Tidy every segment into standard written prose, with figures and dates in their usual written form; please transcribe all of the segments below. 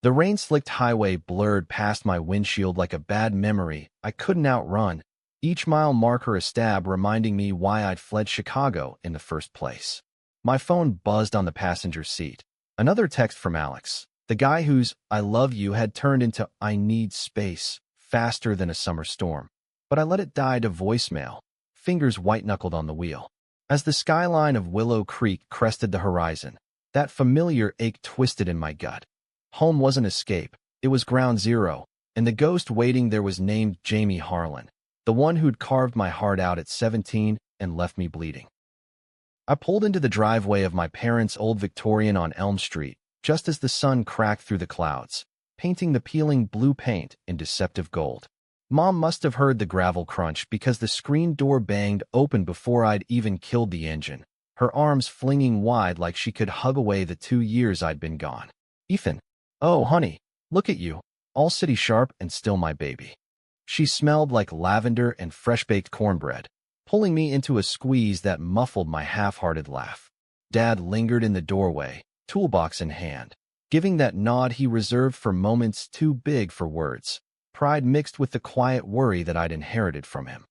The rain-slicked highway blurred past my windshield like a bad memory I couldn't outrun, each mile marker a stab reminding me why I'd fled Chicago in the first place. My phone buzzed on the passenger seat. Another text from Alex, the guy whose "I love you" had turned into "I need space" faster than a summer storm. But I let it die to voicemail, fingers white-knuckled on the wheel. As the skyline of Willow Creek crested the horizon, that familiar ache twisted in my gut. Home wasn't escape, it was ground zero, and the ghost waiting there was named Jamie Harlan, the one who'd carved my heart out at 17 and left me bleeding. I pulled into the driveway of my parents' old Victorian on Elm Street, just as the sun cracked through the clouds, painting the peeling blue paint in deceptive gold. Mom must have heard the gravel crunch because the screen door banged open before I'd even killed the engine, her arms flinging wide like she could hug away the 2 years I'd been gone. "Ethan. Oh, honey, look at you, all city sharp and still my baby." She smelled like lavender and fresh-baked cornbread, pulling me into a squeeze that muffled my half-hearted laugh. Dad lingered in the doorway, toolbox in hand, giving that nod he reserved for moments too big for words, pride mixed with the quiet worry that I'd inherited from him.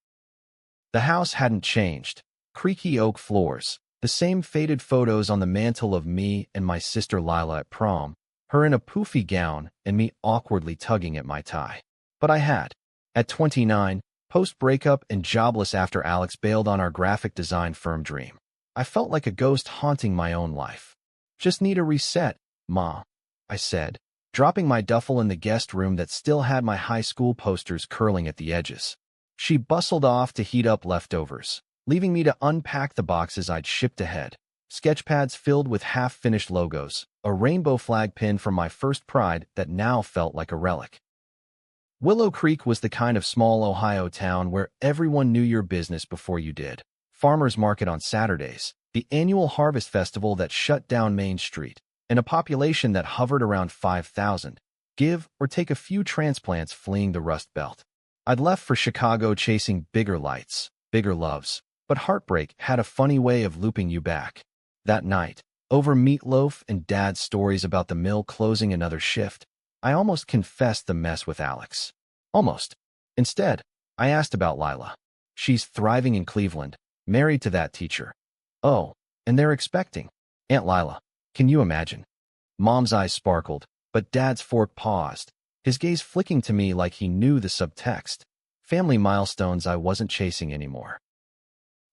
The house hadn't changed. Creaky oak floors, the same faded photos on the mantle of me and my sister Lila at prom, her in a poofy gown and me awkwardly tugging at my tie. But I had. At 29, post-breakup and jobless after Alex bailed on our graphic design firm dream, I felt like a ghost haunting my own life. "Just need a reset, Ma," I said, dropping my duffel in the guest room that still had my high school posters curling at the edges. She bustled off to heat up leftovers, leaving me to unpack the boxes I'd shipped ahead. Sketchpads filled with half-finished logos, a rainbow flag pin from my first Pride that now felt like a relic. Willow Creek was the kind of small Ohio town where everyone knew your business before you did. Farmers market on Saturdays, the annual harvest festival that shut down Main Street, and a population that hovered around 5,000, give or take a few transplants fleeing the Rust Belt. I'd left for Chicago chasing bigger lights, bigger loves, but Heartbreak had a funny way of looping you back. That night, over meatloaf and Dad's stories about the mill closing another shift, I almost confessed the mess with Alex. Almost. Instead, I asked about Lila. She's thriving in Cleveland, married to that teacher. Oh, and they're expecting. Aunt Lila. Can you imagine? Mom's eyes sparkled, but Dad's fork paused, his gaze flicking to me like he knew the subtext. Family milestones I wasn't chasing anymore.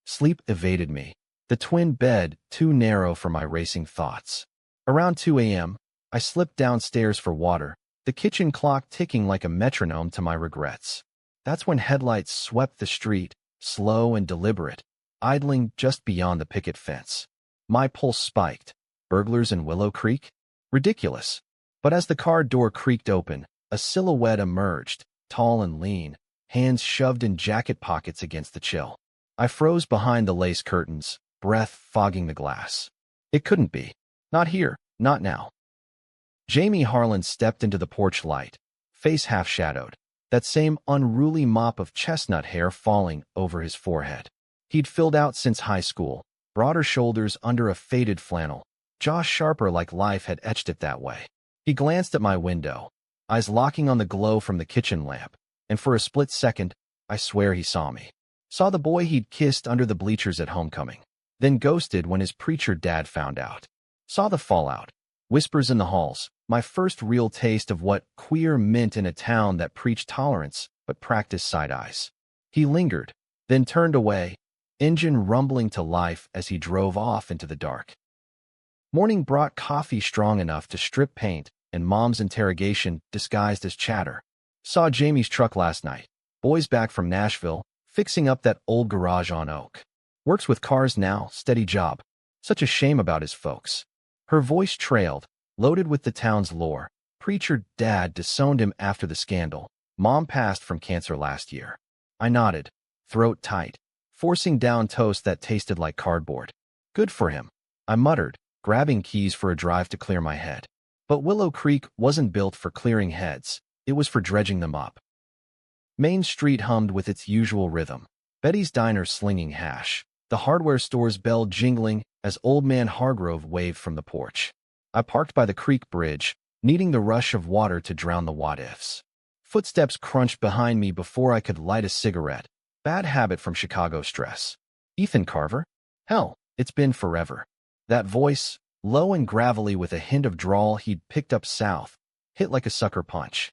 Sleep evaded me, the twin bed too narrow for my racing thoughts. Around 2 a.m., I slipped downstairs for water, the kitchen clock ticking like a metronome to my regrets. That's when headlights swept the street, slow and deliberate, idling just beyond the picket fence. My pulse spiked. Burglars in Willow Creek? Ridiculous. But as the car door creaked open, a silhouette emerged, tall and lean, hands shoved in jacket pockets against the chill. I froze behind the lace curtains, breath fogging the glass. It couldn't be. Not here, not now. Jamie Harlan stepped into the porch light, face half-shadowed, that same unruly mop of chestnut hair falling over his forehead. He'd filled out since high school, broader shoulders under a faded flannel, jaw sharper like life had etched it that way. He glanced at my window, eyes locking on the glow from the kitchen lamp, and for a split second, I swear he saw me. Saw the boy he'd kissed under the bleachers at homecoming, then ghosted when his preacher dad found out. Saw the fallout. Whispers in the halls, my first real taste of what queer meant in a town that preached tolerance but practiced side-eyes. He lingered, then turned away, engine rumbling to life as he drove off into the dark. Morning brought coffee strong enough to strip paint and Mom's interrogation disguised as chatter. Saw Jamie's truck last night. Boys back from Nashville, fixing up that old garage on Oak. Works with cars now, steady job. Such a shame about his folks. Her voice trailed, loaded with the town's lore. Preacher dad disowned him after the scandal. Mom passed from cancer last year. I nodded, throat tight, forcing down toast that tasted like cardboard. Good for him, I muttered, grabbing keys for a drive to clear my head. But Willow Creek wasn't built for clearing heads. It was for dredging them up. Main Street hummed with its usual rhythm. Betty's diner slinging hash. The hardware store's bell jingling as Old Man Hargrove waved from the porch. I parked by the creek bridge, needing the rush of water to drown the what-ifs. Footsteps crunched behind me before I could light a cigarette. Bad habit from Chicago stress. Ethan Carver? Hell, it's been forever. That voice, low and gravelly with a hint of drawl he'd picked up south, hit like a sucker punch.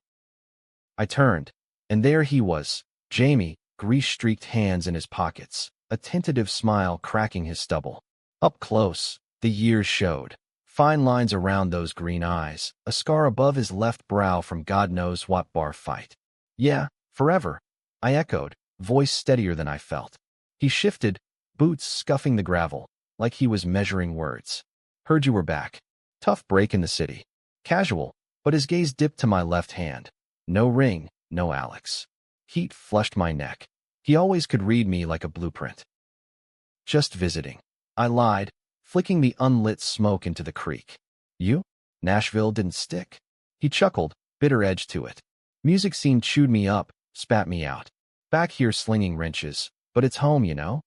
I turned, and there he was, Jamie, grease-streaked hands in his pockets, a tentative smile cracking his stubble. Up close, the years showed. Fine lines around those green eyes, a scar above his left brow from God knows what bar fight. Yeah, forever, I echoed, voice steadier than I felt. He shifted, boots scuffing the gravel, like he was measuring words. Heard you were back. Tough break in the city. Casual, but his gaze dipped to my left hand. No ring, no Alex. Heat flushed my neck. He always could read me like a blueprint. Just visiting. I lied, flicking the unlit smoke into the creek. You? Nashville didn't stick? He chuckled, bitter edge to it. Music scene chewed me up, spat me out. Back here slinging wrenches, but it's home, you know?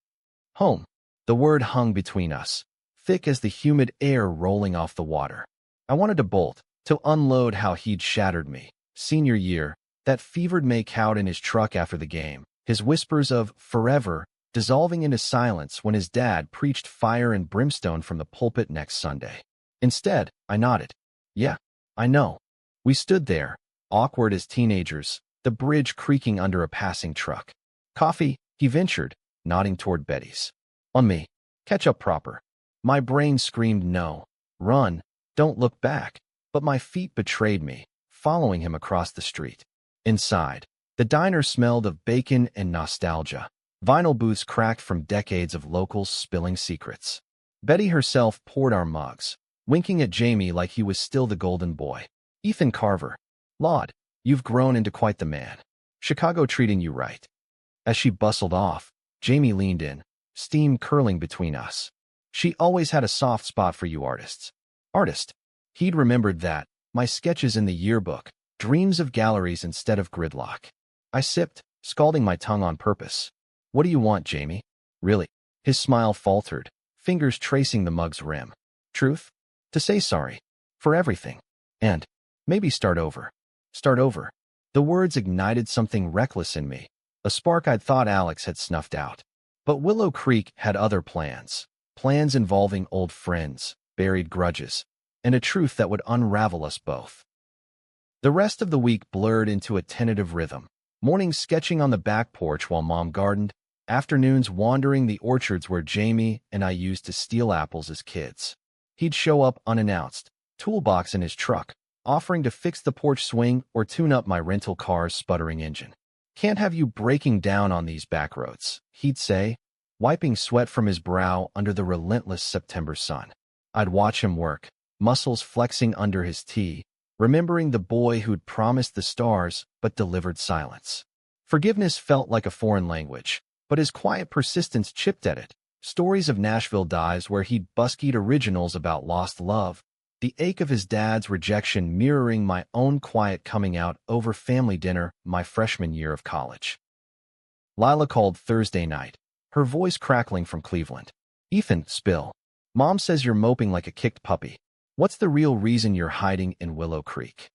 Home. The word hung between us, thick as the humid air rolling off the water. I wanted to bolt, to unload how he'd shattered me. Senior year, that fevered make-out in his truck after the game, his whispers of forever dissolving into silence when his dad preached fire and brimstone from the pulpit next Sunday. Instead, I nodded. Yeah, I know. We stood there, awkward as teenagers, the bridge creaking under a passing truck. Coffee, he ventured, nodding toward Betty's. On me. Catch up proper. My brain screamed no. Run. Don't look back. But my feet betrayed me, following him across the street. Inside, the diner smelled of bacon and nostalgia. Vinyl booths cracked from decades of locals spilling secrets. Betty herself poured our mugs, winking at Jamie like he was still the golden boy. Ethan Carver. Laud, you've grown into quite the man. Chicago treating you right. As she bustled off, Jamie leaned in, steam curling between us. She always had a soft spot for you artists. Artist. He'd remembered that, my sketches in the yearbook, dreams of galleries instead of gridlock. I sipped, scalding my tongue on purpose. What do you want, Jamie? Really? His smile faltered, fingers tracing the mug's rim. Truth? To say sorry. For everything. And maybe start over. Start over. The words ignited something reckless in me, a spark I'd thought Alex had snuffed out. But Willow Creek had other plans. Plans involving old friends, buried grudges, and a truth that would unravel us both. The rest of the week blurred into a tentative rhythm. Mornings sketching on the back porch while Mom gardened, afternoons wandering the orchards where Jamie and I used to steal apples as kids. He'd show up unannounced, toolbox in his truck, offering to fix the porch swing or tune up my rental car's sputtering engine. Can't have you breaking down on these back roads, he'd say, wiping sweat from his brow under the relentless September sun. I'd watch him work, muscles flexing under his tee, remembering the boy who'd promised the stars but delivered silence. Forgiveness felt like a foreign language, but his quiet persistence chipped at it. Stories of Nashville dives where he'd buskied originals about lost love, the ache of his dad's rejection mirroring my own quiet coming out over family dinner my freshman year of college. Lila called Thursday night, her voice crackling from Cleveland. Ethan, spill. Mom says you're moping like a kicked puppy. What's the real reason you're hiding in Willow Creek?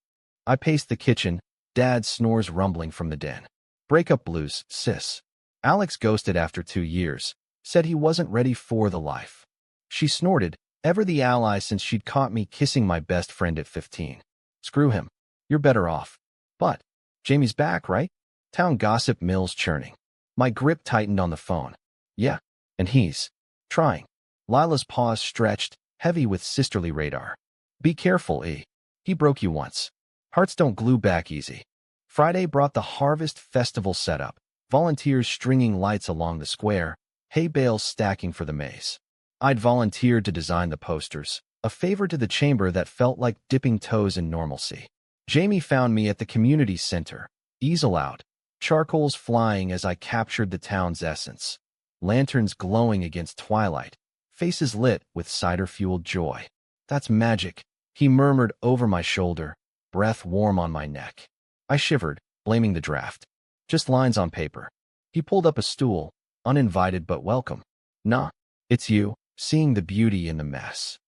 I paced the kitchen, Dad snores rumbling from the den. Breakup blues, sis. Alex ghosted after 2 years, said he wasn't ready for the life. She snorted, ever the ally since she'd caught me kissing my best friend at 15. Screw him. You're better off. But Jamie's back, right? Town gossip mills churning. My grip tightened on the phone. Yeah, and he's trying. Lila's paws stretched, heavy with sisterly radar. Be careful, E. He broke you once. Hearts don't glue back easy. Friday brought the Harvest Festival setup, volunteers stringing lights along the square, hay bales stacking for the maze. I'd volunteered to design the posters, a favor to the chamber that felt like dipping toes in normalcy. Jamie found me at the community center, easel out, charcoals flying as I captured the town's essence. Lanterns glowing against twilight, faces lit with cider-fueled joy. That's magic, he murmured over my shoulder, breath warm on my neck. I shivered, blaming the draft. Just lines on paper. He pulled up a stool, uninvited but welcome. Nah, it's you, seeing the beauty in the mess.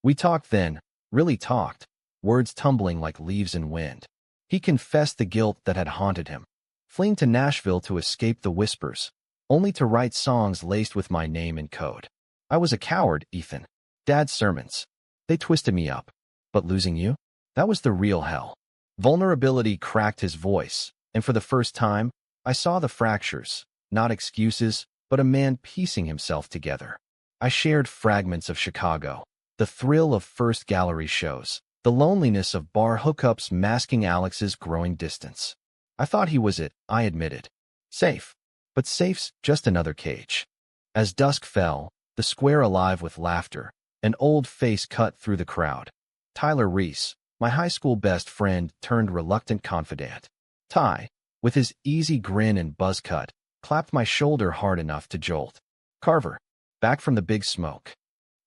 We talked then, really talked. words tumbling like leaves in wind. He confessed the guilt that had haunted him, fleeing to Nashville to escape the whispers, only to write songs laced with my name in code. I was a coward, Ethan. Dad's sermons, they twisted me up. But losing you? That was the real hell. Vulnerability cracked his voice, and for the first time, I saw the fractures, not excuses, but a man piecing himself together. I shared fragments of Chicago, the thrill of first gallery shows, the loneliness of bar hookups masking Alex's growing distance. I thought he was it, I admitted. Safe. But safe's just another cage. As dusk fell, the square alive with laughter, an old face cut through the crowd. Tyler Reese, my high school best friend, turned reluctant confidant. Ty, with his easy grin and buzz cut, clapped my shoulder hard enough to jolt. Carver, back from the big smoke.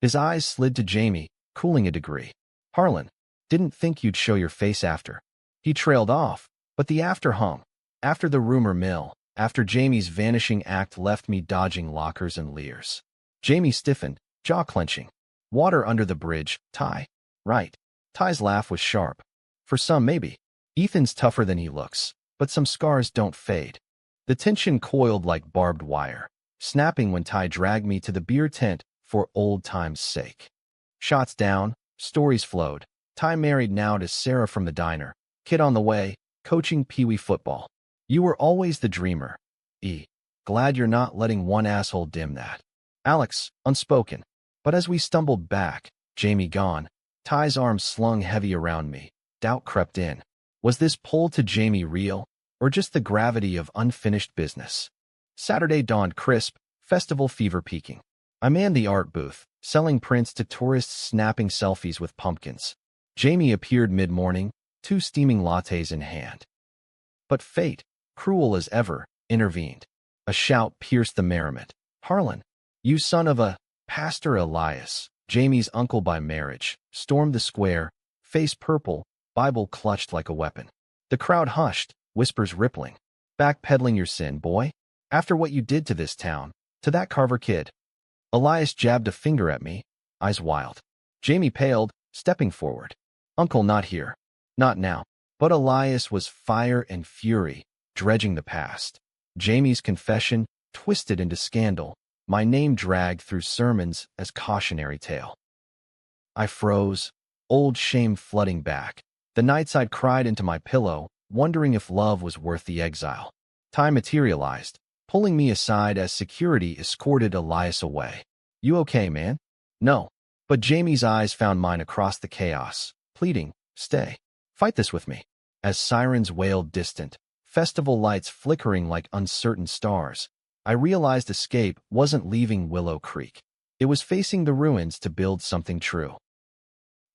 His eyes slid to Jamie, cooling a degree. Harlan, didn't think you'd show your face after. He trailed off, but the after hung. After the rumor mill, after Jamie's vanishing act left me dodging lockers and leers. Jamie stiffened, jaw clenching. Water under the bridge, Ty. Right. Ty's laugh was sharp. For some, maybe. Ethan's tougher than he looks, but some scars don't fade. The tension coiled like barbed wire, snapping when Ty dragged me to the beer tent for old time's sake. Shots down, stories flowed. Ty married now to Sarah from the diner. Kid on the way, coaching peewee football. You were always the dreamer. Glad you're not letting one asshole dim that. Alex, unspoken. But as we stumbled back, Jamie gone, Ty's arms slung heavy around me. Doubt crept in. Was this pull to Jamie real, or just the gravity of unfinished business? Saturday dawned crisp, festival fever peaking. I manned the art booth, selling prints to tourists snapping selfies with pumpkins. Jamie appeared mid-morning, 2 steaming lattes in hand. But fate, cruel as ever, intervened. A shout pierced the merriment. Harlan, you son of a... Pastor Elias, Jamie's uncle by marriage, stormed the square, face purple, Bible clutched like a weapon. The crowd hushed, whispers rippling. Backpedaling your sin, boy? After what you did to this town, to that Carver kid. Elias jabbed a finger at me, eyes wild. Jamie paled, stepping forward. Uncle not here. Not now. But Elias was fire and fury, dredging the past. Jamie's confession, twisted into scandal, my name dragged through sermons as cautionary tale. I froze, old shame flooding back. The nights I'd cried into my pillow, wondering if love was worth the exile. Time materialized, pulling me aside as security escorted Elias away. You okay, man? No. But Jamie's eyes found mine across the chaos, pleading, stay. Fight this with me. As sirens wailed distant, festival lights flickering like uncertain stars, I realized escape wasn't leaving Willow Creek. It was facing the ruins to build something true.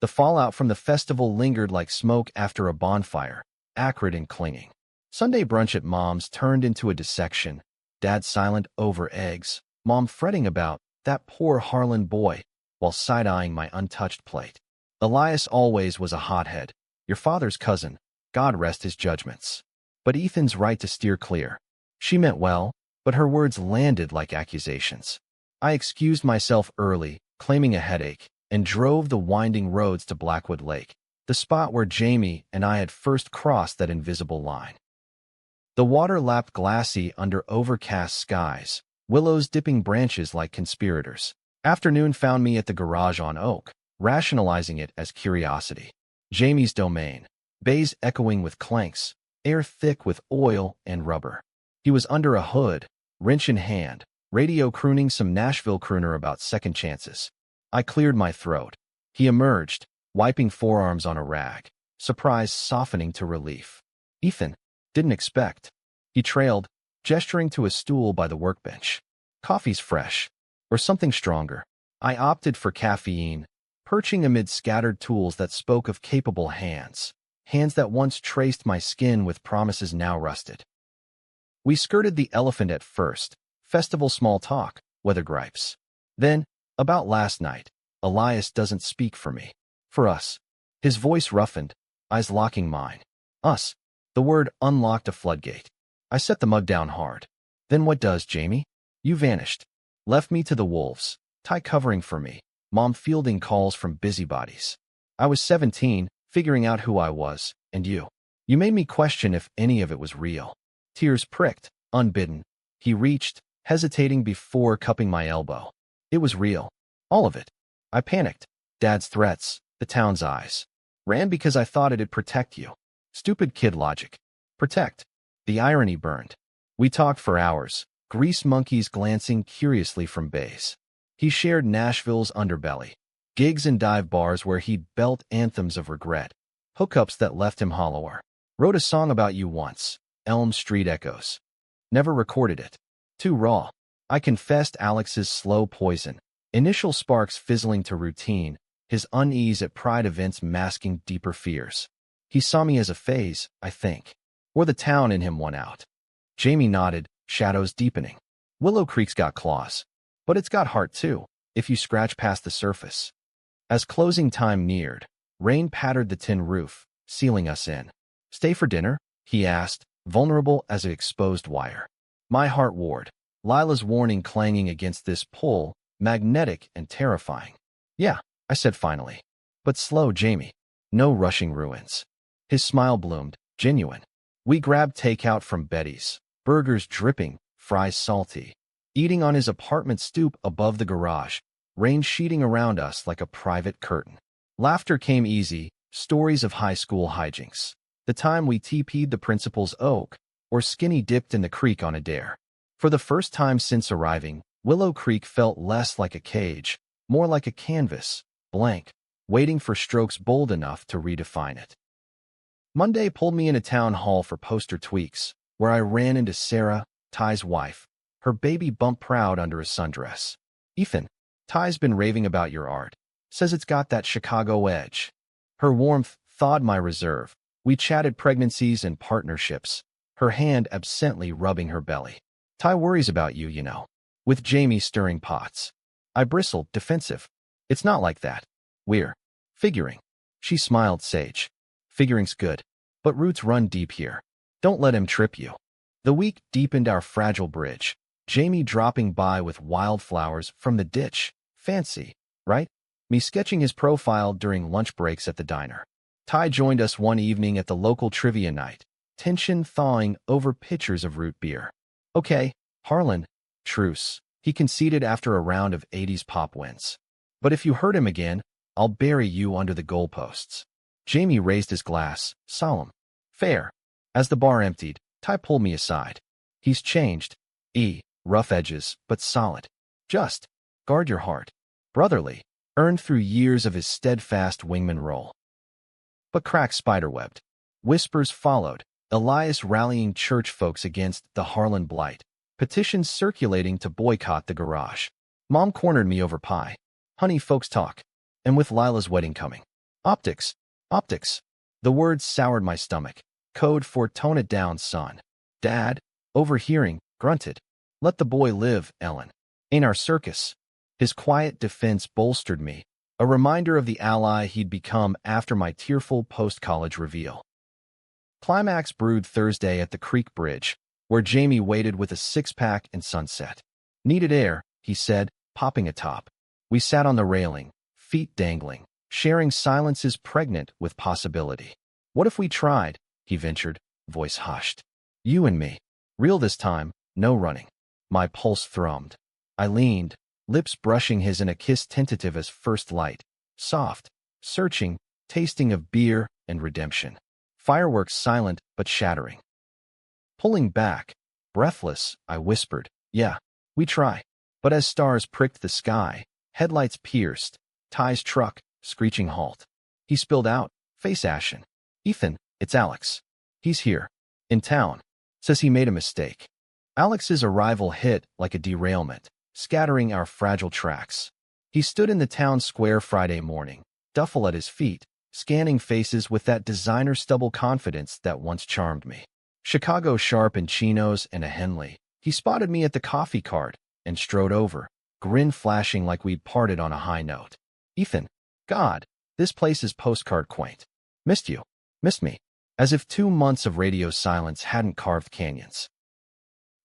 The fallout from the festival lingered like smoke after a bonfire, acrid and clinging. Sunday brunch at Mom's turned into a dissection. Dad silent over eggs, Mom fretting about that poor Harlan boy, while side-eyeing my untouched plate. Elias always was a hothead, your father's cousin, God rest his judgments. But Ethan's right to steer clear. She meant well, but her words landed like accusations. I excused myself early, claiming a headache, and drove the winding roads to Blackwood Lake, the spot where Jamie and I had first crossed that invisible line. The water lapped glassy under overcast skies, willows dipping branches like conspirators. Afternoon found me at the garage on Oak, rationalizing it as curiosity. Jamie's domain, bays echoing with clanks, air thick with oil and rubber. He was under a hood, wrench in hand, radio crooning some Nashville crooner about second chances. I cleared my throat. He emerged, wiping forearms on a rag, surprise softening to relief. Ethan, didn't expect. He trailed, gesturing to a stool by the workbench. Coffee's fresh. Or something stronger. I opted for caffeine, perching amid scattered tools that spoke of capable hands. Hands that once traced my skin with promises now rusted. We skirted the elephant at first, festival small talk, weather gripes. Then, about last night, Elias doesn't speak for me. For us. His voice roughened, eyes locking mine. Us. The word unlocked a floodgate. I set the mug down hard. Then what does, Jamie? You vanished. Left me to the wolves, Ty covering for me, Mom fielding calls from busybodies. I was 17, figuring out who I was, and you. You made me question if any of it was real. Tears pricked, unbidden. He reached, hesitating before cupping my elbow. It was real. All of it. I panicked. Dad's threats, the town's eyes. Ran because I thought it'd protect you. Stupid kid logic. Protect. The irony burned. We talked for hours, grease monkeys glancing curiously from bays. He shared Nashville's underbelly. Gigs and dive bars where he'd belt anthems of regret. Hookups that left him hollower. Wrote a song about you once. Elm Street Echoes. Never recorded it. Too raw. I confessed Alex's slow poison. Initial sparks fizzling to routine, his unease at pride events masking deeper fears. He saw me as a phase, I think. Or the town in him won out. Jamie nodded, shadows deepening. Willow Creek's got claws. But it's got heart too, if you scratch past the surface. As closing time neared, rain pattered the tin roof, sealing us in. Stay for dinner? He asked, vulnerable as an exposed wire. My heart warred. Lila's warning clanging against this pull, magnetic and terrifying. Yeah, I said finally. But slow, Jamie. No rushing ruins. His smile bloomed, genuine. We grabbed takeout from Betty's, burgers dripping, fries salty. Eating on his apartment stoop above the garage, rain sheeting around us like a private curtain. Laughter came easy, stories of high school hijinks. The time we TP'd the principal's oak, or skinny dipped in the creek on a dare. For the first time since arriving, Willow Creek felt less like a cage, more like a canvas, blank, waiting for strokes bold enough to redefine it. Monday pulled me into town hall for poster tweaks, where I ran into Sarah, Ty's wife, her baby bump proud under a sundress. Ethan, Ty's been raving about your art. Says it's got that Chicago edge. Her warmth thawed my reserve. We chatted pregnancies and partnerships, her hand absently rubbing her belly. Ty worries about you, you know. With Jamie stirring pots. I bristled, defensive. It's not like that. We're figuring. She smiled sage. Figuring's good. But roots run deep here. Don't let him trip you. The week deepened our fragile bridge. Jamie dropping by with wildflowers from the ditch. Fancy, right? Me sketching his profile during lunch breaks at the diner. Ty joined us one evening at the local trivia night. Tension thawing over pitchers of root beer. Okay, Harlan. Truce. He conceded after a round of 80s pop wins. But if you hurt him again, I'll bury you under the goalposts. Jamie raised his glass, solemn. Fair. As the bar emptied, Ty pulled me aside. He's changed. Rough edges, but solid. Just. Guard your heart. Brotherly. Earned through years of his steadfast wingman role. But cracks spiderwebbed. Whispers followed. Elias rallying church folks against the Harlan blight. Petitions circulating to boycott the garage. Mom cornered me over pie. Honey, folks talk. And with Lila's wedding coming. Optics. Optics. The words soured my stomach. Code for tone it down, son. Dad, overhearing, grunted. Let the boy live, Ellen. Ain't our circus. His quiet defense bolstered me, a reminder of the ally he'd become after my tearful post-college reveal. Climax brewed Thursday at the Creek Bridge, where Jamie waited with a six-pack and sunset. Needed air, he said, popping a top. We sat on the railing, feet dangling, sharing silences pregnant with possibility. What if we tried? He ventured, voice hushed. You and me. Real this time, no running. My pulse thrummed. I leaned, lips brushing his in a kiss tentative as first light. Soft, searching, tasting of beer and redemption. Fireworks silent but shattering. Pulling back, breathless, I whispered, yeah, we try. But as stars pricked the sky, headlights pierced, Ty's truck, screeching halt. He spilled out, face ashen. Ethan, it's Alex. He's here. In town. Says he made a mistake. Alex's arrival hit like a derailment, scattering our fragile tracks. He stood in the town square Friday morning, duffel at his feet, scanning faces with that designer stubble confidence that once charmed me. Chicago sharp in chinos and a Henley. He spotted me at the coffee cart and strode over, grin flashing like we'd parted on a high note. Ethan, God, this place is postcard quaint. Missed you. Missed me. As if 2 months of radio silence hadn't carved canyons.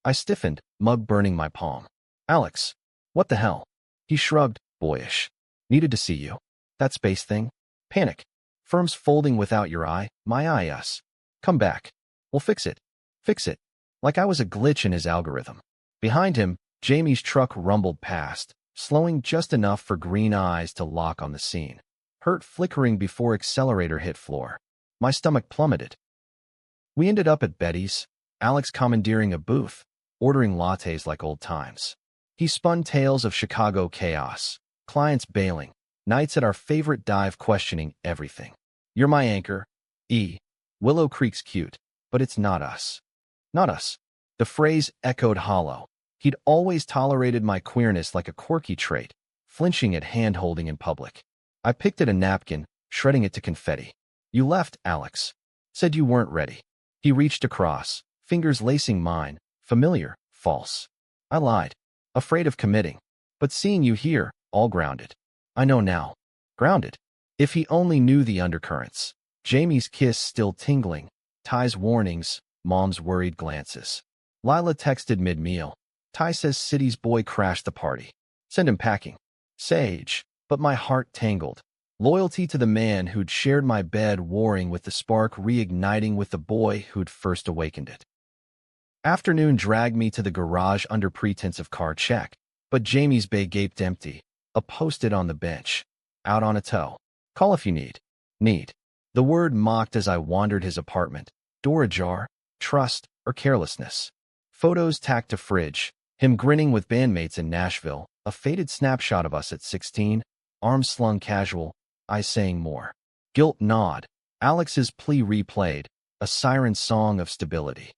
I stiffened, mug burning my palm. Alex, what the hell? He shrugged, boyish. Needed to see you. That space thing? Panic. Firms folding without your eye, my eye us. Come back. We'll fix it. Fix it. Like I was a glitch in his algorithm. Behind him, Jamie's truck rumbled past, slowing just enough for green eyes to lock on the scene. Hurt flickering before accelerator hit floor. My stomach plummeted. We ended up at Betty's, Alex commandeering a booth, ordering lattes like old times. He spun tales of Chicago chaos, clients bailing, nights at our favorite dive questioning everything. You're my anchor. Willow Creek's cute, but it's not us. Not us. The phrase echoed hollow. He'd always tolerated my queerness like a quirky trait, flinching at hand-holding in public. I picked at a napkin, shredding it to confetti. You left, Alex. Said you weren't ready. He reached across, fingers lacing mine. Familiar, false. I lied, afraid of committing. But seeing you here, all grounded. I know now. Grounded. If he only knew the undercurrents. Jamie's kiss still tingling. Ty's warnings, Mom's worried glances. Lila texted mid-meal. Ty says City's boy crashed the party. Send him packing. Sage. But my heart tangled. Loyalty to the man who'd shared my bed warring with the spark reigniting with the boy who'd first awakened it. Afternoon dragged me to the garage under pretense of car check, but Jamie's bay gaped empty, a post-it on the bench. Out on a tow. Call if you need. Need. The word mocked as I wandered his apartment. Door ajar, trust, or carelessness. Photos tacked to fridge, him grinning with bandmates in Nashville, a faded snapshot of us at 16, arms slung casual, I saying more. Guilt nod. Alex's plea replayed, a siren song of stability.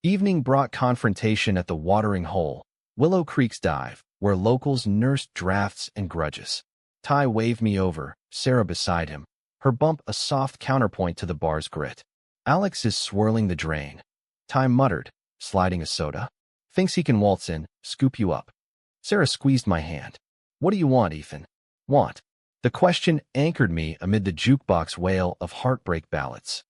Evening brought confrontation at the watering hole, Willow Creek's dive, where locals nursed drafts and grudges. Ty waved me over, Sarah beside him, her bump a soft counterpoint to the bar's grit. Alex is swirling the drain. Ty muttered, sliding a soda. Thinks he can waltz in, scoop you up. Sarah squeezed my hand. What do you want, Ethan? Want? The question anchored me amid the jukebox wail of Heartbreak ballads.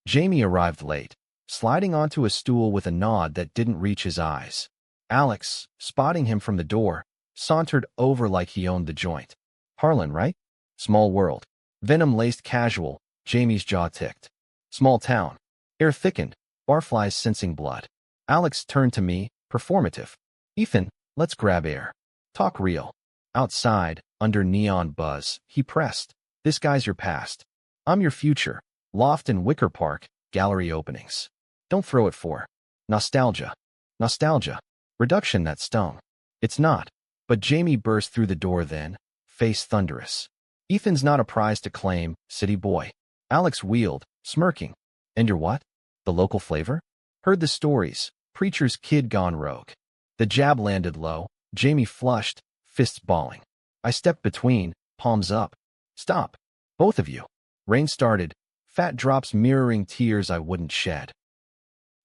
Jamie arrived late, sliding onto a stool with a nod that didn't reach his eyes. Alex, spotting him from the door, sauntered over like he owned the joint. Harlan, right? Small world. Venom-laced casual, Jamie's jaw ticked. Small town. Air thickened, barflies sensing blood. Alex turned to me, performative. Ethan, let's grab air. Talk real. Outside, under neon buzz, he pressed. This guy's your past. I'm your future. Loft in Wicker Park, gallery openings. Don't throw it for nostalgia. Nostalgia. Reduction that stung. It's not. But Jamie burst through the door then, face thunderous. Ethan's not a prize to claim, city boy. Alex wheeled, smirking. And you're what? The local flavor? Heard the stories. Preacher's kid gone rogue. The jab landed low. Jamie flushed, fists balling. I stepped between, palms up. Stop. Both of you. Rain started, fat drops mirroring tears I wouldn't shed.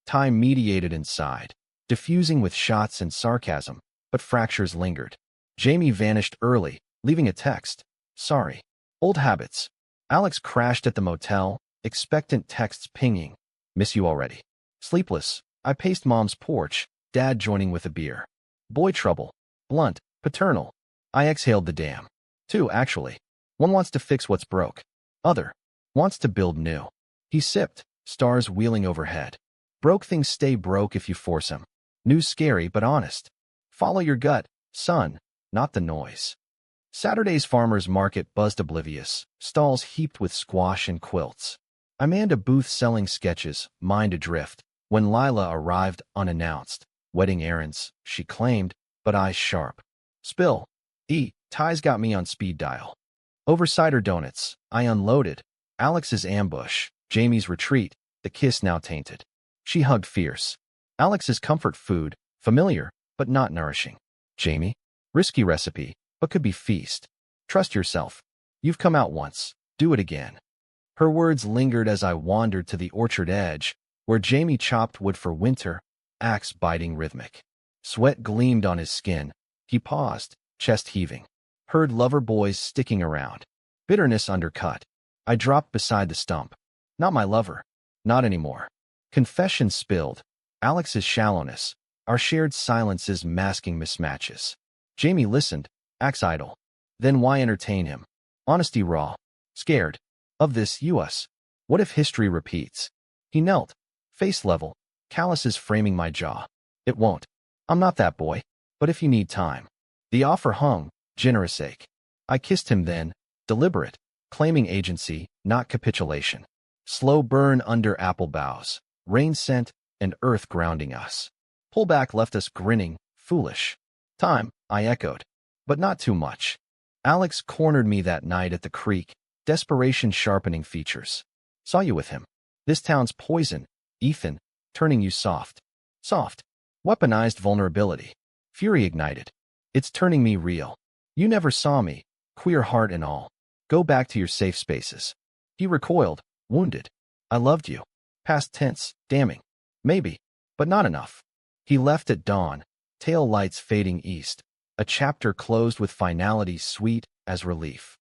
Time mediated inside, diffusing with shots and sarcasm, but fractures lingered. Jamie vanished early, leaving a text. Sorry. Old habits. Alex crashed at the motel, expectant texts pinging. Miss you already. Sleepless. I paced Mom's porch, Dad joining with a beer. Boy trouble. Blunt. Paternal. I exhaled the damn. Two, actually. One wants to fix what's broke. Other wants to build new. He sipped, stars wheeling overhead. Broke things stay broke if you force them. News scary but honest. Follow your gut, son, not the noise. Saturday's farmer's market buzzed oblivious, stalls heaped with squash and quilts. I manned a booth selling sketches, mind adrift, when Lila arrived unannounced. Wedding errands, she claimed, but eyes sharp. Spill. Ty's got me on speed dial. Over cider donuts, I unloaded. Alex's ambush, Jamie's retreat, the kiss now tainted. She hugged fierce. Alex's comfort food, familiar, but not nourishing. Jamie? Risky recipe, but could be feast. Trust yourself. You've come out once. Do it again. Her words lingered as I wandered to the orchard edge, where Jamie chopped wood for winter, axe biting rhythmic. Sweat gleamed on his skin. He paused, chest heaving. Heard lover boys sticking around. Bitterness undercut. I dropped beside the stump. Not my lover. Not anymore. Confession spilled. Alex's shallowness. Our shared silences masking mismatches. Jamie listened, axe idle. Then why entertain him? Honesty raw. Scared. Of this us. What if history repeats? He knelt, face level, calluses framing my jaw. It won't. I'm not that boy. But if you need time. The offer hung, generous ache. I kissed him then, deliberate, claiming agency, not capitulation. Slow burn under apple boughs, rain scent, and earth grounding us. Pullback left us grinning, foolish. Time, I echoed. But not too much. Alex cornered me that night at the creek, desperation sharpening features. Saw you with him. This town's poison, Ethan, turning you soft. Soft. Weaponized vulnerability. Fury ignited. It's turning me real. You never saw me, queer heart and all. Go back to your safe spaces. He recoiled, wounded. I loved you. Past tense, damning. Maybe, but not enough. He left at dawn, tail lights fading east, a chapter closed with finality sweet as relief.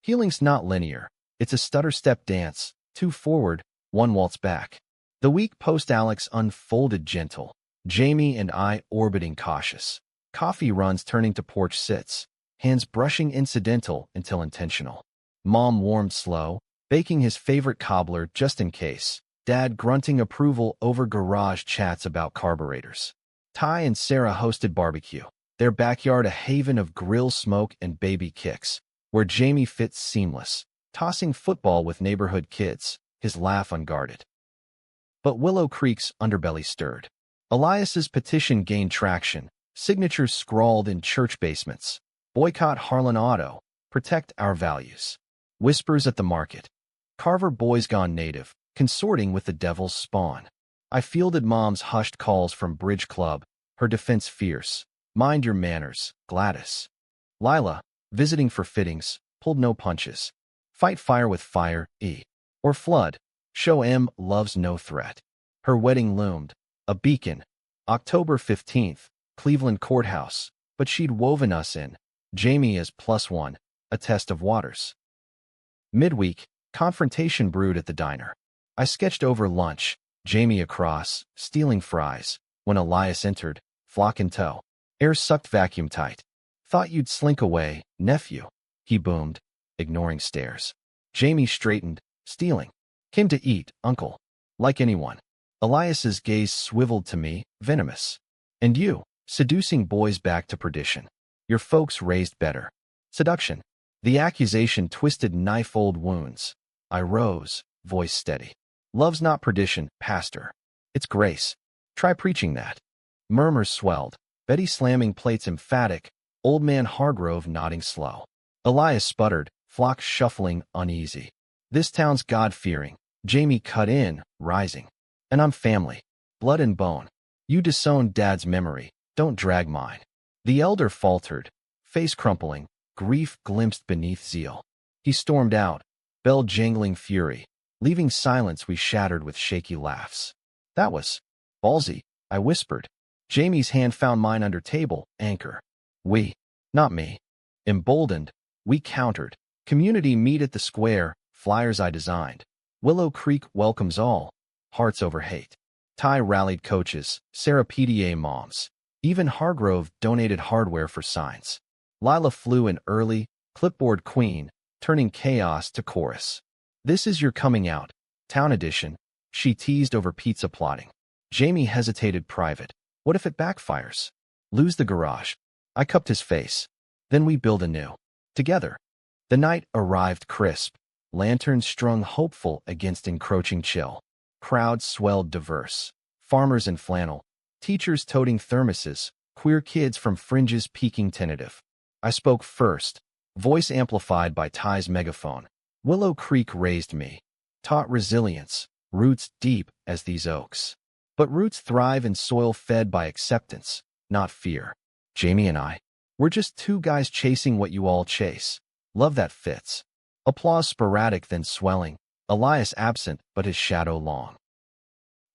Healing's not linear. It's a stutter-step dance, 2 forward, 1 waltz back. The week post Alex unfolded gentle, Jamie and I orbiting cautious. Coffee runs turning to porch sits, hands brushing incidental until intentional. Mom warmed slow, baking his favorite cobbler just in case. Dad grunting approval over garage chats about carburetors. Ty and Sarah hosted barbecue, their backyard a haven of grill smoke and baby kicks, where Jamie fits seamless, tossing football with neighborhood kids, his laugh unguarded. But Willow Creek's underbelly stirred. Elias's petition gained traction, signatures scrawled in church basements. Boycott Harlan Auto, protect our values. Whispers at the market. Carver boys gone native, consorting with the devil's spawn. I fielded Mom's hushed calls from Bridge Club, her defense fierce. Mind your manners, Gladys. Lila, visiting for fittings, pulled no punches. Fight fire with fire, or flood. Show M loves no threat. Her wedding loomed, a beacon. October 15th, Cleveland Courthouse, but she'd woven us in. Jamie as +1, a test of waters. Midweek, confrontation brewed at the diner. I sketched over lunch, Jamie across, stealing fries, when Elias entered, flock in tow. Air sucked vacuum tight. Thought you'd slink away, nephew, he boomed, ignoring stares. Jamie straightened, stealing. Came to eat, uncle. Like anyone. Elias's gaze swiveled to me, venomous. And you, seducing boys back to perdition. Your folks raised better. Seduction. The accusation twisted knife-old wounds. I rose, voice steady. Love's not perdition, pastor. It's grace. Try preaching that. Murmurs swelled. Betty slamming plates emphatic. Old man Hargrove nodding slow. Elias sputtered, flock shuffling uneasy. This town's God-fearing. Jamie cut in, rising. And I'm family. Blood and bone. You disowned Dad's memory. Don't drag mine. The elder faltered, face crumpling, grief glimpsed beneath zeal. He stormed out, bell jangling fury. Leaving silence we shattered with shaky laughs. That was ballsy, I whispered. Jamie's hand found mine under table, anchor. We, not me. Emboldened, we countered. Community meet at the square, flyers I designed. Willow Creek welcomes all. Hearts over hate. Ty rallied coaches, Sarah PTA moms. Even Hargrove donated hardware for signs. Lila flew in early, clipboard queen, turning chaos to chorus. This is your coming out, town edition, she teased over pizza plotting. Jamie hesitated private. What if it backfires? Lose the garage. I cupped his face. Then we build anew. Together. The night arrived crisp. Lanterns strung hopeful against encroaching chill. Crowds swelled diverse. Farmers in flannel. Teachers toting thermoses. Queer kids from fringes peeking tentative. I spoke first. Voice amplified by Ty's megaphone. Willow Creek raised me. Taught resilience. Roots deep as these oaks. But roots thrive in soil fed by acceptance, not fear. Jamie and I. We're just 2 guys chasing what you all chase. Love that fits. Applause sporadic then swelling. Elias absent but his shadow long.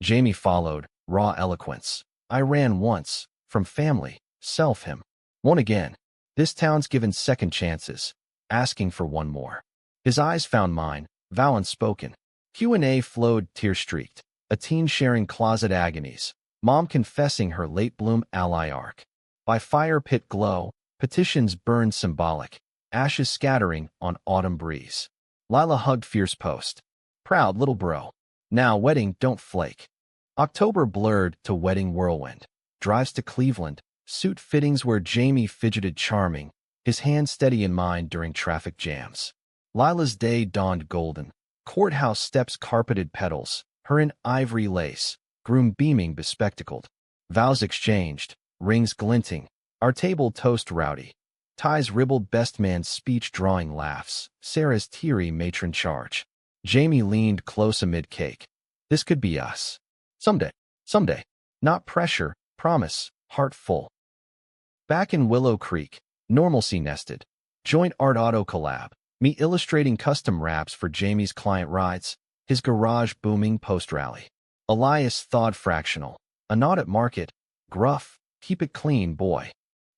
Jamie followed, raw eloquence. I ran once, from family, self him. Won't again. This town's given second chances, asking for one more. His eyes found mine, vow unspoken. Q&A flowed tear-streaked. A teen sharing closet agonies. Mom confessing her late-bloom ally arc. By fire pit glow, petitions burned symbolic. Ashes scattering on autumn breeze. Lila hugged fierce post. Proud little bro. Now wedding don't flake. October blurred to wedding whirlwind. Drives to Cleveland. Suit fittings where Jamie fidgeted charming, his hand steady in mine during traffic jams. Lila's day dawned golden. Courthouse steps carpeted petals, her in ivory lace, groom beaming bespectacled. Vows exchanged, rings glinting, our table toast rowdy. Ty's ribald best man's speech drawing laughs, Sarah's teary matron charge. Jamie leaned close amid cake. This could be us. Someday, someday. Not pressure, promise, heart full. Back in Willow Creek, normalcy nested. Joint art auto collab. Me illustrating custom wraps for Jamie's client rides, his garage booming post-rally. Elias thawed fractional. A nod at market. Gruff, keep it clean, boy.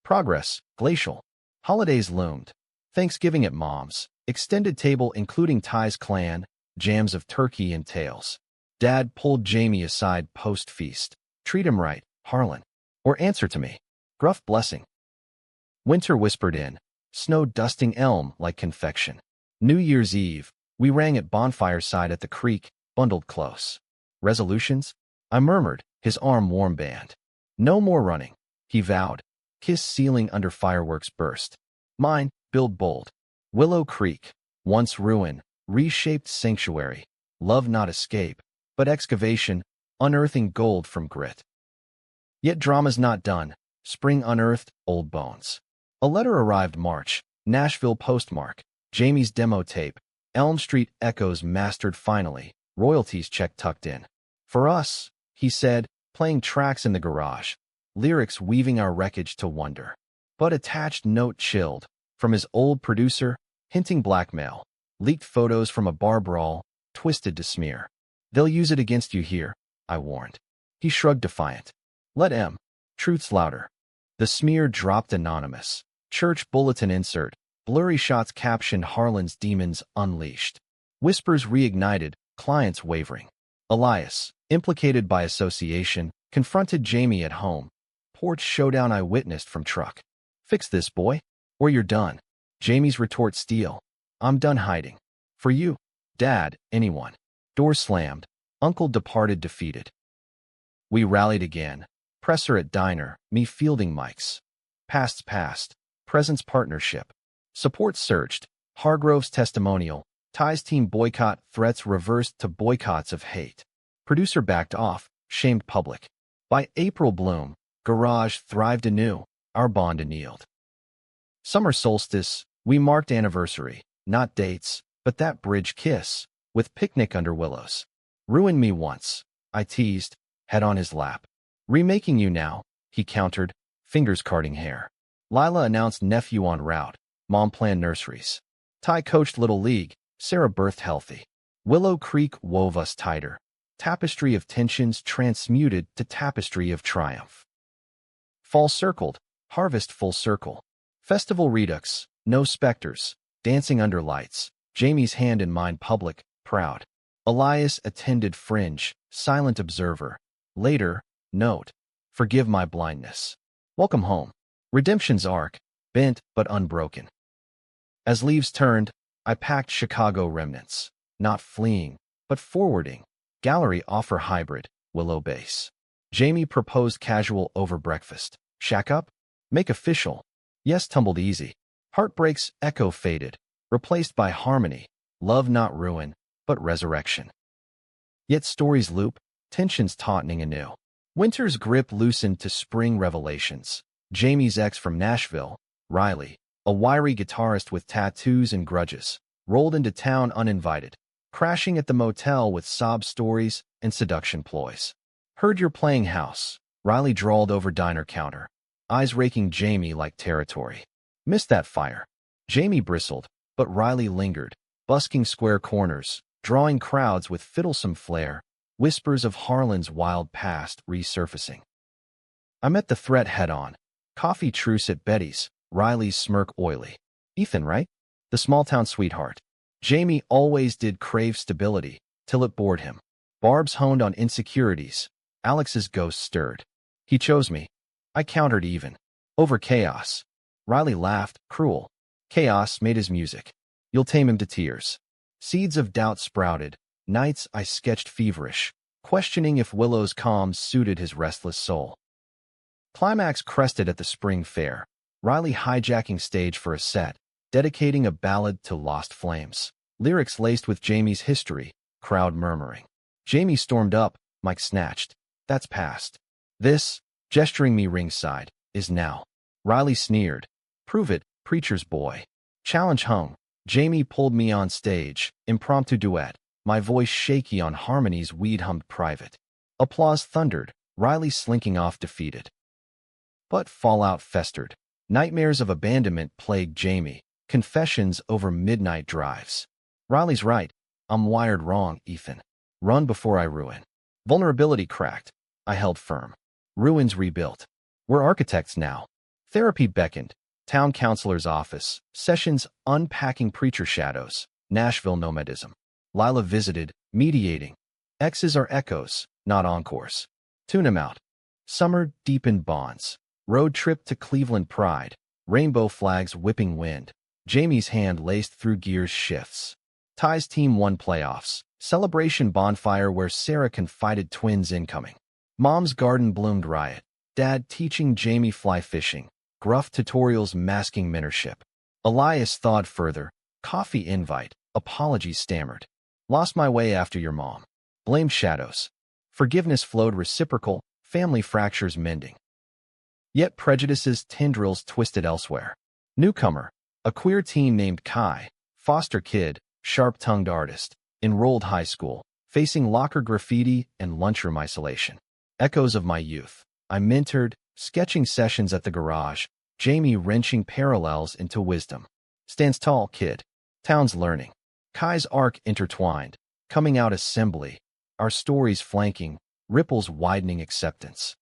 Progress, glacial. Holidays loomed. Thanksgiving at Mom's. Extended table including Ty's clan, jams of turkey and tails. Dad pulled Jamie aside post-feast. Treat him right, Harlan. Or answer to me. Gruff blessing. Winter whispered in. Snow dusting elm like confection. New Year's Eve, we rang at bonfire side at the creek, bundled close. Resolutions? I murmured, his arm warm band. No more running, he vowed. Kiss ceiling under fireworks burst. Mine, build bold. Willow Creek, once ruin, reshaped sanctuary. Love not escape, but excavation, unearthing gold from grit. Yet drama's not done. Spring unearthed, old bones. A letter arrived March, Nashville postmark, Jamie's demo tape, Elm Street echoes mastered finally, royalties check tucked in. For us, he said, playing tracks in the garage, lyrics weaving our wreckage to wonder. But attached note chilled, from his old producer, hinting blackmail, leaked photos from a bar brawl, twisted to smear. They'll use it against you here, I warned. He shrugged defiant. Let M. Truth's louder. The smear dropped anonymous. Church bulletin insert. Blurry shots captioned Harlan's demons unleashed. Whispers reignited, clients wavering. Elias, implicated by association, confronted Jamie at home. Porch showdown I witnessed from truck. Fix this, boy, or you're done. Jamie's retort steel. I'm done hiding. For you, Dad, anyone. Door slammed. Uncle departed defeated. We rallied again. Presser at diner, me fielding mics. Past's past. Present's partnership. Support surged. Hargrove's testimonial. Ty's team boycott threats reversed to boycotts of hate. Producer backed off, shamed public. By April Bloom, Garage thrived anew, our bond annealed. Summer solstice, we marked anniversary, not dates, but that bridge kiss, with picnic under willows. Ruined me once, I teased, head on his lap. Remaking you now, he countered, fingers carding hair. Lila announced nephew en route, Mom planned nurseries. Ty coached Little League, Sarah birthed healthy. Willow Creek wove us tighter. Tapestry of tensions transmuted to tapestry of triumph. Fall circled, harvest full circle. Festival redux, no specters, dancing under lights. Jamie's hand in mine public, proud. Elias attended fringe, silent observer. Later, note, forgive my blindness. Welcome home. Redemption's arc, bent but unbroken. As leaves turned, I packed Chicago remnants, not fleeing, but forwarding. Gallery offer hybrid, Willow base. Jamie proposed casual over breakfast. Shack up? Make official. Yes tumbled easy. Heartbreak's echo faded, replaced by harmony. Love not ruin, but resurrection. Yet stories loop, tensions tautening anew. Winter's grip loosened to spring revelations. Jamie's ex from Nashville, Riley, a wiry guitarist with tattoos and grudges, rolled into town uninvited, crashing at the motel with sob stories and seduction ploys. Heard you're playing house, Riley drawled over diner counter, eyes raking Jamie like territory. Missed that fire. Jamie bristled, but Riley lingered, busking square corners, drawing crowds with fiddlesome flair, whispers of Harlan's wild past resurfacing. I met the threat head-on. Coffee truce at Betty's, Riley's smirk oily. Ethan, right? The small-town sweetheart. Jamie always did crave stability, till it bored him. Barb's honed on insecurities. Alex's ghost stirred. He chose me. I countered even. Over chaos. Riley laughed, cruel. Chaos made his music. You'll tame him to tears. Seeds of doubt sprouted. Nights I sketched feverish, questioning if Willow's calm suited his restless soul. Climax crested at the spring fair, Riley hijacking stage for a set, dedicating a ballad to lost flames. Lyrics laced with Jamie's history, crowd murmuring. Jamie stormed up, mic snatched. That's past. This, gesturing me ringside, is now. Riley sneered. Prove it, preacher's boy. Challenge hung. Jamie pulled me on stage, impromptu duet, my voice shaky on harmonies we'd hummed private. Applause thundered, Riley slinking off defeated. But fallout festered. Nightmares of abandonment plagued Jamie, confessions over midnight drives. Riley's right. I'm wired wrong, Ethan. Run before I ruin. Vulnerability cracked. I held firm. Ruins rebuilt. We're architects now. Therapy beckoned. Town councilor's office. Sessions unpacking preacher shadows. Nashville nomadism. Lila visited, mediating. X's are echoes, not encores. Tune 'em out. Summer deepened bonds. Road trip to Cleveland pride. Rainbow flags whipping wind. Jamie's hand laced through gears shifts. Ty's team won playoffs. Celebration bonfire where Sarah confided twins incoming. Mom's garden bloomed riot. Dad teaching Jamie fly fishing. Gruff tutorials masking mentorship. Elias thawed further. Coffee invite. Apologies stammered. Lost my way after your mom. Blame shadows. Forgiveness flowed reciprocal. Family fractures mending. Yet prejudices tendrils twisted elsewhere. Newcomer. A queer teen named Kai. Foster kid. Sharp-tongued artist. Enrolled high school. Facing locker graffiti and lunchroom isolation. Echoes of my youth. I mentored, sketching sessions at the garage. Jamie wrenching parallels into wisdom. Stands tall, kid. Town's learning. Kai's arc intertwined. Coming out assembly. Our stories flanking. Ripples widening acceptance.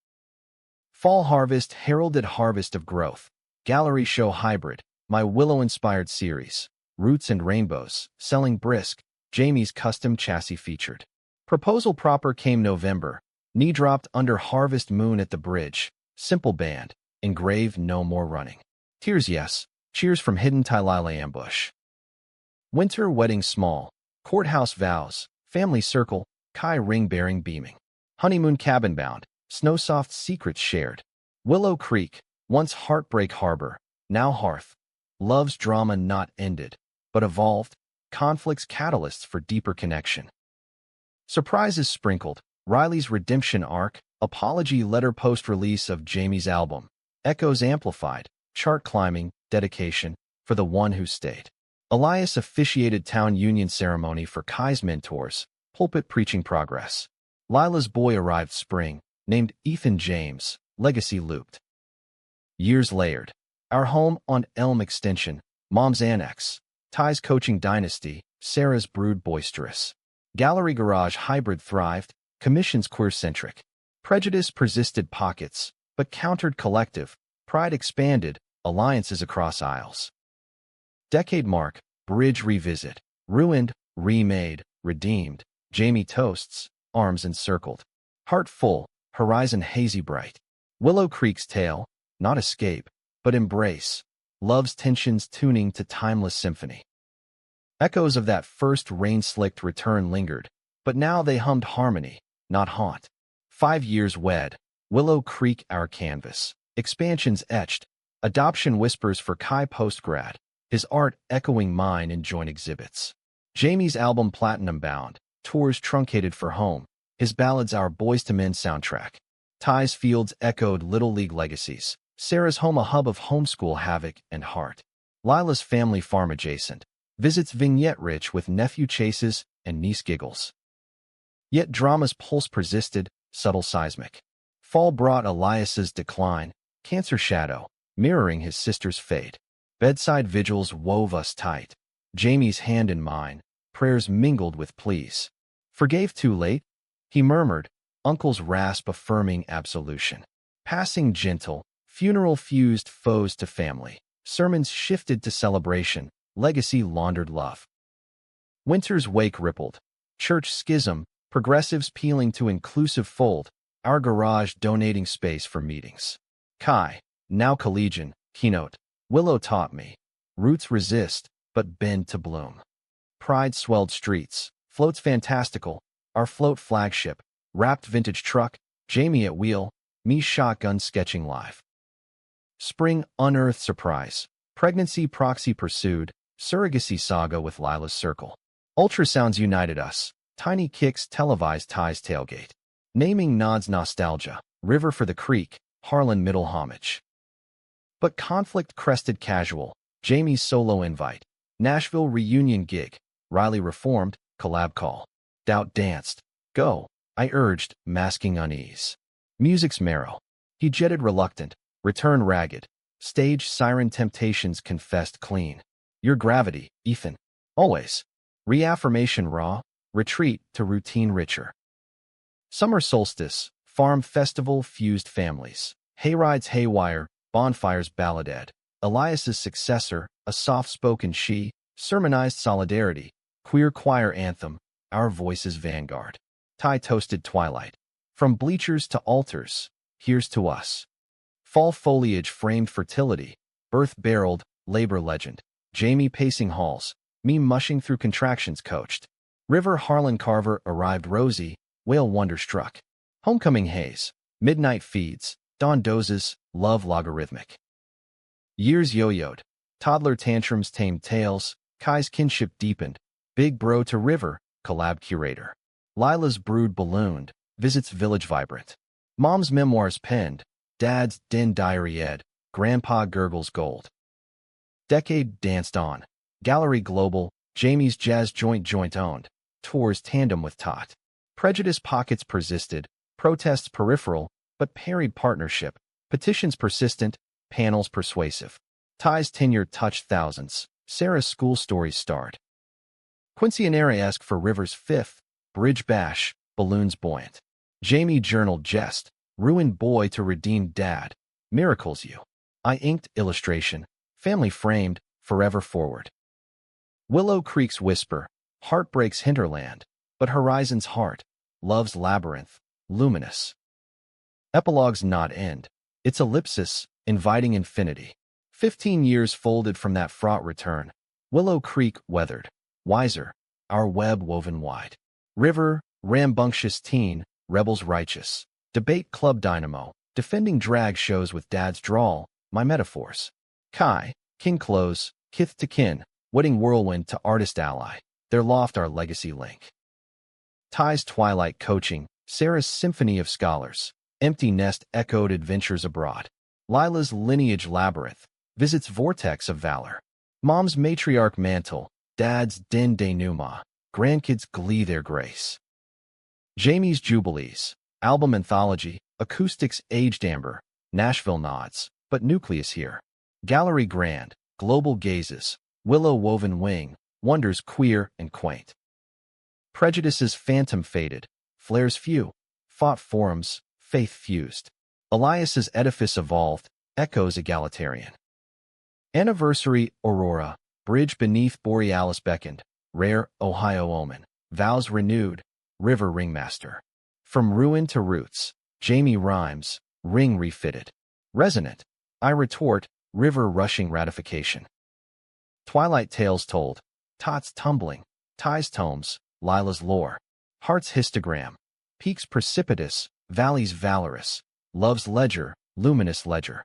Fall harvest heralded harvest of growth. Gallery show hybrid. My Willow-inspired series. Roots and rainbows. Selling brisk. Jamie's custom chassis featured. Proposal proper came November. Knee dropped under harvest moon at the bridge. Simple band. Engraved no more running. Tears yes. Cheers from hidden Tylila ambush. Winter wedding small. Courthouse vows. Family circle. Kai ring bearing beaming. Honeymoon cabin bound. Snowsoft secrets shared. Willow Creek. Once Heartbreak harbor. Now hearth. Love's drama not ended, but evolved. Conflicts catalysts for deeper connection. Surprises sprinkled. Riley's redemption arc. Apology letter post-release of Jamie's album. Echoes amplified. Chart climbing. Dedication. For the one who stayed. Elias officiated town union ceremony for Kai's mentors. Pulpit preaching progress. Lila's boy arrived spring. Named Ethan James. Legacy looped. Years layered. Our home on Elm Extension. Mom's annex. Ty's coaching dynasty. Sarah's brood boisterous. Gallery garage hybrid thrived. Commissions queer-centric. Prejudice persisted pockets, but countered collective. Pride expanded. Alliances across aisles. Decade mark. Bridge revisit. Ruined. Remade. Redeemed. Jamie toasts. Arms encircled. Heart full. Horizon hazy bright. Willow Creek's tale. Not escape, but embrace. Love's tensions tuning to timeless symphony. Echoes of that first rain-slicked return lingered, but now they hummed harmony, not haunt. 5 years wed. Willow Creek our canvas. Expansions etched. Adoption whispers for Kai postgrad. His art echoing mine in joint exhibits. Jamie's album platinum bound. Tours truncated for home. His ballads our Boys to Men soundtrack. Ty's fields echoed Little League legacies. Sarah's home a hub of homeschool havoc and heart. Lila's family farm adjacent. Visits vignette rich with nephew chases and niece giggles. Yet drama's pulse persisted, subtle seismic. Fall brought Elias's decline, cancer shadow, mirroring his sister's fate. Bedside vigils wove us tight. Jamie's hand in mine, prayers mingled with pleas. Forgave too late? He murmured, uncle's rasp affirming absolution. Passing gentle, funeral fused foes to family. Sermons shifted to celebration, legacy laundered love. Winter's wake rippled. Church schism, progressives peeling to inclusive fold, our garage donating space for meetings. Kai, now collegian, keynote. Willow taught me. Roots resist, but bend to bloom. Pride swelled streets. Floats fantastical. Our float flagship. Wrapped vintage truck. Jamie at wheel. Me shotgun sketching live. Spring unearthed surprise. Pregnancy proxy pursued. Surrogacy saga with Lila's circle. Ultrasounds united us. Tiny kicks televised ties tailgate. Naming nods nostalgia. River for the creek. Harlan middle homage. But conflict crested casual. Jamie's solo invite. Nashville reunion gig. Riley reformed. Collab call. Doubt danced. Go. I urged, masking unease. Music's marrow. He jetted reluctant. Return ragged. Stage siren temptations confessed clean. Your gravity, Ethan. Always. Reaffirmation raw. Retreat to routine richer. Summer solstice. Farm festival fused families. Hayrides haywire. Bonfires balladed. Elias's successor, a soft-spoken she, sermonized solidarity. Queer choir anthem. Our voices vanguard. Tie toasted twilight. From bleachers to altars. Here's to us. Fall foliage framed fertility. Birth barreled. Labor legend. Jamie pacing halls. Me mushing through contractions coached. River Harlan Carver arrived rosy. Whale wonderstruck. Homecoming haze. Midnight feeds. Dawn dozes. Love logarithmic. Years yo-yoed. Toddler tantrums tamed tales. Kai's kinship deepened. Big bro to river. Collab curator. Lila's brood ballooned. Visits village vibrant. Mom's memoirs penned. Dad's den diary ed. Grandpa gurgles gold. Decade danced on. Gallery global. Jamie's jazz joint owned. Tours tandem with Tot. Prejudice pockets persisted. Protests peripheral, but parried partnership. Petitions persistent. Panels persuasive. Ties tenure touched thousands. Sarah's school stories starred. Quinceanera-esque for River's fifth. Bridge bash. Balloons buoyant. Jamie journaled jest. Ruined boy to redeemed dad. Miracles you. I inked illustration. Family framed. Forever forward. Willow Creek's whisper. Heartbreak's hinterland. But horizon's heart. Love's labyrinth. Luminous. Epilogue's not end. Its ellipsis. Inviting infinity. 15 years folded from that fraught return. Willow Creek weathered. Wiser. Our web woven wide. River. Rambunctious teen. Rebels righteous. Debate club dynamo. Defending drag shows with dad's drawl. My metaphors. Kai. King close. Kith to kin. Wedding whirlwind to artist ally. Their loft our legacy link. Ty's twilight coaching. Sarah's symphony of scholars. Empty nest echoed adventures abroad. Lila's lineage labyrinth. Visits vortex of valor. Mom's matriarch mantle. Dad's den denouement. Grandkids glee their grace. Jamie's jubilees. Album anthology. Acoustics aged amber. Nashville nods. But nucleus here. Gallery grand. Global gazes. Willow woven wing. Wonders queer and quaint. Prejudices phantom faded. Flares few. Fought forums. Faith fused. Elias's edifice evolved. Echoes egalitarian. Anniversary Aurora. Bridge beneath Borealis beckoned. Rare Ohio omen. Vows renewed. River ringmaster. From ruin to roots. Jamie rhymes. Ring refitted. Resonant. I retort. River rushing ratification. Twilight tales told. Tots tumbling. Ties tomes. Lila's lore. Heart's histogram. Peaks precipitous. Valleys valorous. Love's ledger. Luminous ledger.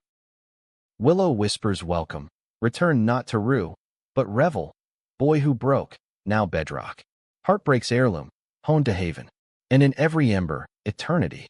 Willow whispers welcome. Return not to rue, but revel. Boy who broke. Now bedrock. Heartbreak's heirloom. Honed to haven. And in every ember, eternity.